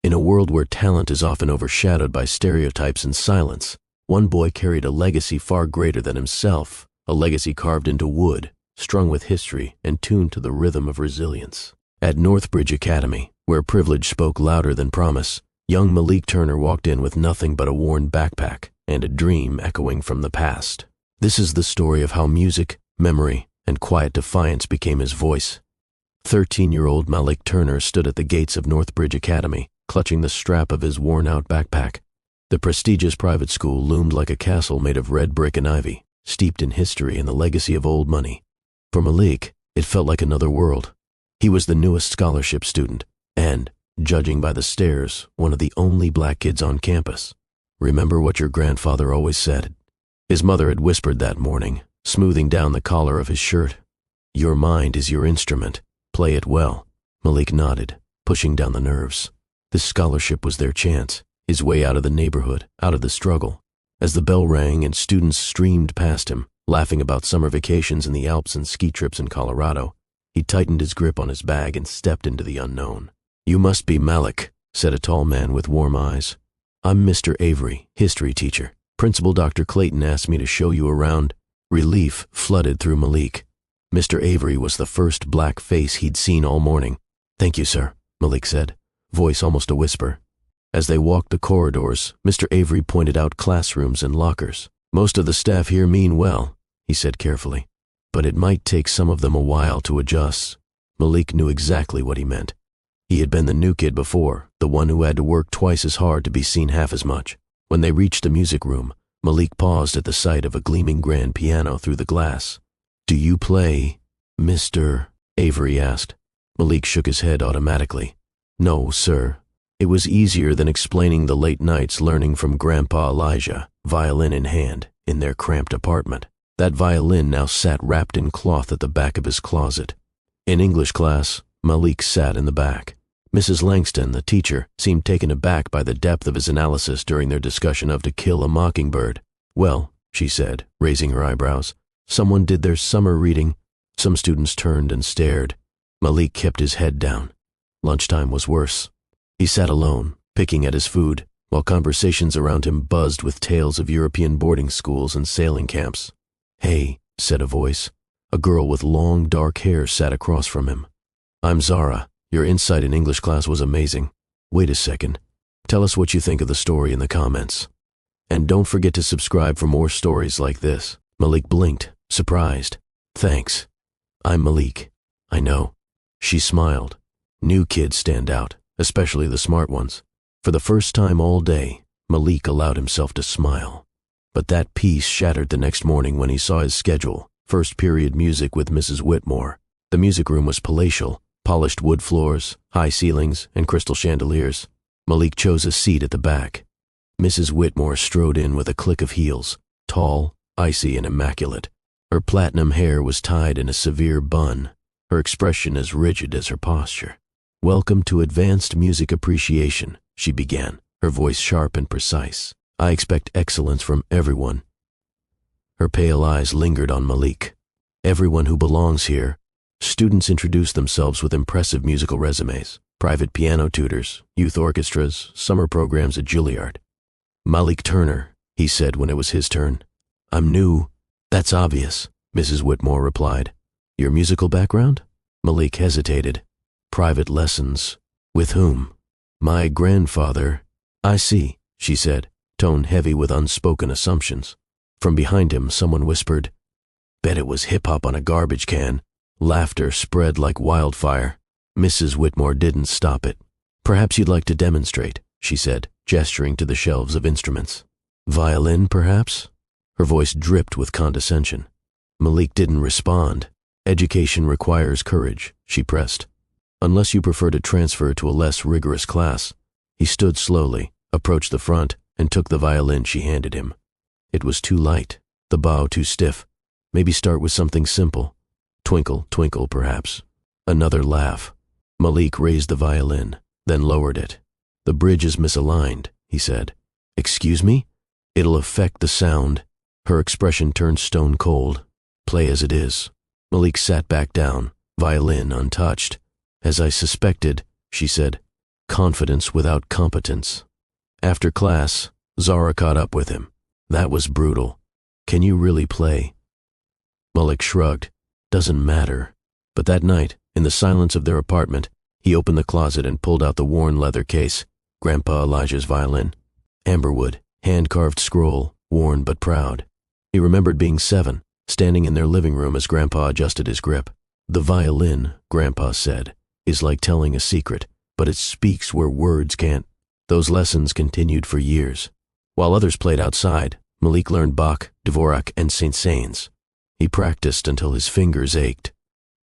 In a world where talent is often overshadowed by stereotypes and silence, one boy carried a legacy far greater than himself, a legacy carved into wood, strung with history and tuned to the rhythm of resilience. At Northbridge Academy, where privilege spoke louder than promise, young Malik Turner walked in with nothing but a worn backpack and a dream echoing from the past. This is the story of how music, memory, and quiet defiance became his voice. 13-year-old Malik Turner stood at the gates of Northbridge Academy, clutching the strap of his worn-out backpack. The prestigious private school loomed like a castle made of red brick and ivy, steeped in history and the legacy of old money. For Malik, it felt like another world. He was the newest scholarship student, and, judging by the stares, one of the only black kids on campus. "Remember what your grandfather always said?" His mother had whispered that morning, smoothing down the collar of his shirt. "Your mind is your instrument. Play it well." Malik nodded, pushing down the nerves. This scholarship was their chance, his way out of the neighborhood, out of the struggle. As the bell rang and students streamed past him, laughing about summer vacations in the Alps and ski trips in Colorado, he tightened his grip on his bag and stepped into the unknown. "You must be Malik," said a tall man with warm eyes. "I'm Mr. Avery, history teacher. Principal Dr. Clayton asked me to show you around." Relief flooded through Malik. Mr. Avery was the first black face he'd seen all morning. "Thank you, sir," Malik said, voice almost a whisper. As they walked the corridors, Mr. Avery pointed out classrooms and lockers. "Most of the staff here mean well," he said carefully, "but it might take some of them a while to adjust." Malik knew exactly what he meant. He had been the new kid before, the one who had to work twice as hard to be seen half as much. When they reached the music room, Malik paused at the sight of a gleaming grand piano through the glass. "Do you play, Mr. Avery asked. Malik shook his head automatically. "No, sir." It was easier than explaining the late nights learning from Grandpa Elijah, violin in hand, in their cramped apartment. That violin now sat wrapped in cloth at the back of his closet. In English class, Malik sat in the back. Mrs. Langston, the teacher, seemed taken aback by the depth of his analysis during their discussion of To Kill a Mockingbird. "Well," she said, raising her eyebrows, "someone did their summer reading." Some students turned and stared. Malik kept his head down. Lunchtime was worse. He sat alone, picking at his food, while conversations around him buzzed with tales of European boarding schools and sailing camps. "Hey," said a voice. A girl with long, dark hair sat across from him. "I'm Zara. Your insight in English class was amazing. Wait a second. Tell us what you think of the story in the comments. And don't forget to subscribe for more stories like this." Malik blinked, surprised. "Thanks. I'm Malik." "I know." She smiled. New kids stand out, especially the smart ones. For the first time all day, Malik allowed himself to smile. But that peace shattered the next morning when he saw his schedule, first period music with Mrs. Whitmore. The music room was palatial, polished wood floors, high ceilings, and crystal chandeliers. Malik chose a seat at the back. Mrs. Whitmore strode in with a click of heels, tall, icy, and immaculate. Her platinum hair was tied in a severe bun, her expression as rigid as her posture. "Welcome to Advanced Music Appreciation," she began, her voice sharp and precise. "I expect excellence from everyone." Her pale eyes lingered on Malik. "Everyone who belongs here." Students introduced themselves with impressive musical resumes, private piano tutors, youth orchestras, summer programs at Juilliard. "Malik Turner," he said when it was his turn. "I'm new." "That's obvious," Mrs. Whitmore replied. "Your musical background?" Malik hesitated. "Private lessons." "With whom?" "My grandfather." "I see," she said, tone heavy with unspoken assumptions. From behind him, someone whispered, "Bet it was hip-hop on a garbage can." Laughter spread like wildfire. Mrs. Whitmore didn't stop it. "Perhaps you'd like to demonstrate," she said, gesturing to the shelves of instruments. "Violin, perhaps?" Her voice dripped with condescension. Malik didn't respond. "Education requires courage," she pressed. "Unless you prefer to transfer to a less rigorous class." He stood slowly, approached the front, and took the violin she handed him. It was too light, the bow too stiff. Maybe start with something simple. Twinkle, twinkle, perhaps. Another laugh. Malik raised the violin, then lowered it. "The bridge is misaligned," he said. "Excuse me?" "It'll affect the sound." Her expression turned stone cold. "Play as it is." Malik sat back down, violin untouched. "As I suspected," she said. confidence without competence. After class, Zara caught up with him. That was brutal. Can you really play? Malik shrugged. Doesn't matter. But that night, in the silence of their apartment, he opened the closet and pulled out the worn leather case, Grandpa Elijah's violin. Amberwood, hand-carved scroll, worn but proud. He remembered being 7, standing in their living room as Grandpa adjusted his grip. The violin, Grandpa said, is like telling a secret, but it speaks where words can't. Those lessons continued for years. While others played outside, Malik learned Bach, Dvorak, and Saint-Saëns. He practiced until his fingers ached.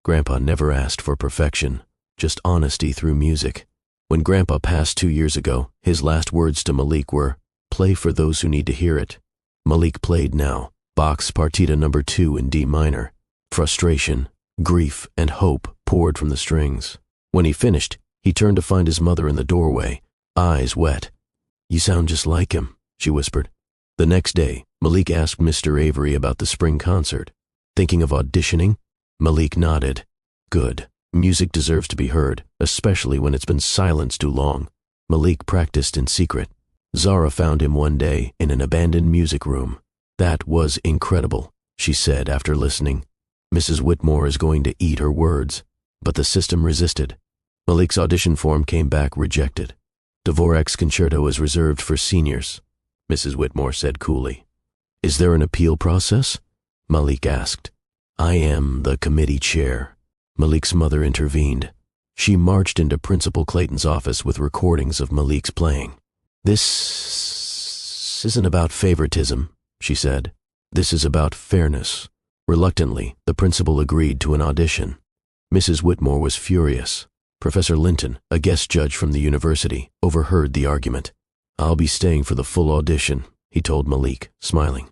Grandpa never asked for perfection, just honesty through music. When Grandpa passed 2 years ago, his last words to Malik were, "Play for those who need to hear it." Malik played now, Bach's Partita No. 2 in D minor. Frustration, grief, and hope poured from the strings. When he finished, he turned to find his mother in the doorway, eyes wet. "You sound just like him," she whispered. The next day, Malik asked Mr. Avery about the spring concert. Thinking of auditioning? Malik nodded. Good. Music deserves to be heard, especially when it's been silenced too long. Malik practiced in secret. Zara found him one day in an abandoned music room. "That was incredible," she said after listening. "Mrs. Whitmore is going to eat her words." But the system resisted. Malik's audition form came back rejected. Dvorak's concerto is reserved for seniors, Mrs. Whitmore said coolly. "Is there an appeal process?" Malik asked. "I am the committee chair." Malik's mother intervened. She marched into Principal Clayton's office with recordings of Malik's playing. "This isn't about favoritism," she said. "This is about fairness." Reluctantly, the principal agreed to an audition. Mrs. Whitmore was furious. Professor Linton, a guest judge from the university, overheard the argument. "I'll be staying for the full audition," he told Malik, smiling.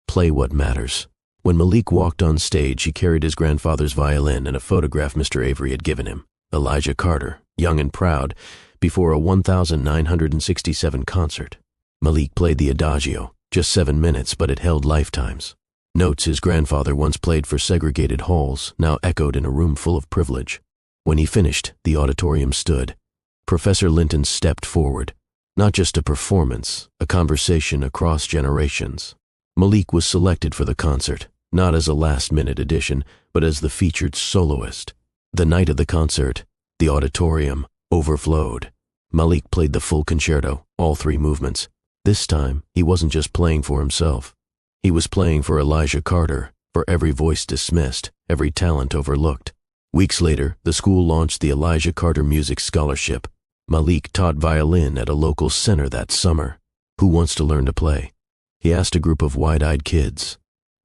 "Play what matters." When Malik walked on stage, he carried his grandfather's violin and a photograph Mr. Avery had given him, Elijah Carter, young and proud, before a 1967 concert. Malik played the Adagio, just 7 minutes, but it held lifetimes. Notes his grandfather once played for segregated halls now echoed in a room full of privilege. When he finished, the auditorium stood. Professor Linton stepped forward. Not just a performance, a conversation across generations. Malik was selected for the concert, not as a last-minute addition, but as the featured soloist. The night of the concert, the auditorium overflowed. Malik played the full concerto, all 3 movements. This time, he wasn't just playing for himself. He was playing for Elijah Carter, for every voice dismissed, every talent overlooked. Weeks later, the school launched the Elijah Carter Music Scholarship. Malik taught violin at a local center that summer. "Who wants to learn to play?" He asked a group of wide-eyed kids.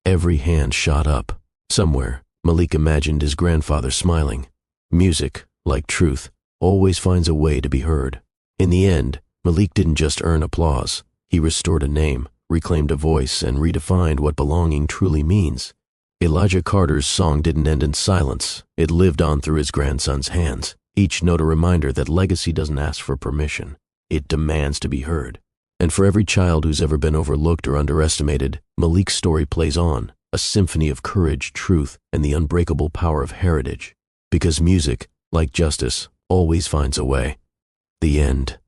Every hand shot up. Somewhere, Malik imagined his grandfather smiling. Music, like truth, always finds a way to be heard. In the end, Malik didn't just earn applause. He restored a name, reclaimed a voice, and redefined what belonging truly means. Elijah Carter's song didn't end in silence. It lived on through his grandson's hands, each note a reminder that legacy doesn't ask for permission. It demands to be heard. And for every child who's ever been overlooked or underestimated, Malik's story plays on, a symphony of courage, truth, and the unbreakable power of heritage. Because music, like justice, always finds a way. The end.